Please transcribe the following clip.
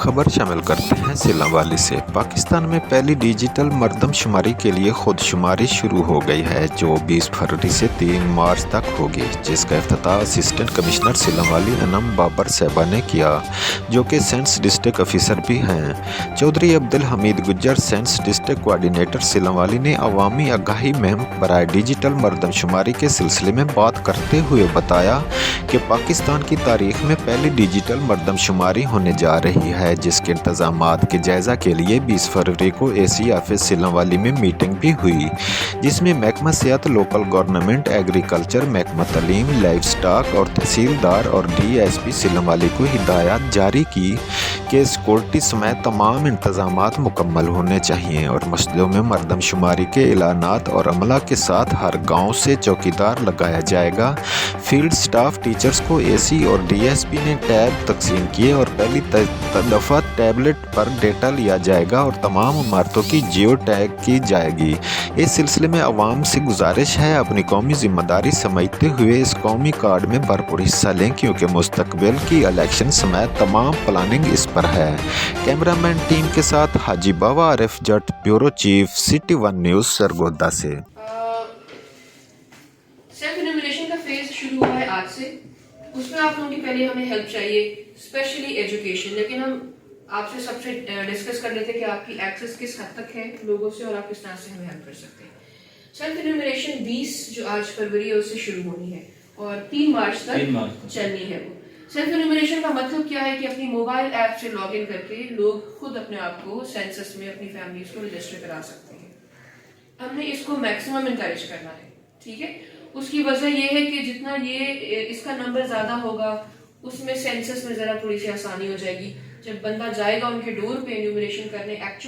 खबर शामिल करते हैं सिलावाली से। पाकिस्तान में पहली डिजिटल मरदमशुमारी के लिए खुदशुमारी शुरू हो गई है, जो 20 फरवरी से 3 मार्च तक होगी, जिसका इफ्तिताह असिस्टेंट कमिश्नर सिलावाली अनम बाबर साहबा ने किया, जो कि सेंस डिस्ट्रिक्ट ऑफिसर भी हैं। Chaudhry Abdul Hamid Gujjar, census district coordinator Sillanwali ने अवामी आगाही मुहिम बराए डिजिटल मरदमशुमारी के सिलसिले में बात करते हुए बताया कि पाकिस्तान की तारीख में पहली डिजिटल मरदमशुमारी होने जा रही है, जिसके इंतजामात के जायज़ा के लिए 20 फरवरी को एसी ऑफिस सिलावाली में मीटिंग भी हुई, जिसमें महकमा सेहत, लोकल गवर्नमेंट, एग्रीकल्चर, महकमा तालीम, लाइफ स्टॉक और तहसीलदार और DSP सिलावाली को हिदायत जारी की कि सिक्योरिटी समेत तमाम इंतजामात मुकम्मल होने चाहिए और मसलों में मरदमशुमारी के एलानात और अमला के साथ हर गाँव से चौकीदार लगाया जाएगा। फील्ड स्टाफ टीचर्स को AC और DSP ने टैब तकसीम किए और पहली दफ़ा टैबलेट पर डेटा लिया जाएगा और तमाम इमारतों की जियो टैग की जाएगी। इस सिलसिले में अवाम से गुजारिश है अपनी कौमी जिम्मेदारी समझते हुए इस कौमी कार्ड में भरपूर हिस्सा लें, क्योंकि मुस्तकबिल की इलेक्शन समेत तमाम प्लानिंग इस पर है। कैमरामैन टीम के साथ Haji Baba Arif Jat, bureau chief, City 1 news, Sargodha से। सेल्फ इन्यूमरेशन का फेज शुरू हुआ है आज से। उसमें आप लोगों की पहले हमें हेल्प चाहिए, स्पेशली एजुकेशन। लेकिन हम आपसे सबसे डिस्कस कर लेते हैं कि आपकी एक्सेस किस हद तक है लोगों से और आप किस तरह से हमें हेल्प कर सकते हैं। सेल्फ इन्यूमरेशन 20 जो आज फरवरी है उससे शुरू होनी है और 3 मार्च तक चलनी है। वो सेल्फ इन्यूमरेशन का मतलब क्या है कि अपनी मोबाइल ऐप से लॉग इन करके लोग खुद अपने आप को सेंसस में अपनी फैमिलीज को रजिस्टर करा सकते हैं। हमने इसको मैक्सिमम इंकरेज करना है, ठीक है। उसकी वजह यह है कि जितना ये इसका नंबर ज्यादा होगा उसमें सेंसस में जरा थोड़ी सी आसानी हो जाएगी। जब बंदा जाएगा उनके डोर पे इन्यूमरेशन करने, एक्चुअल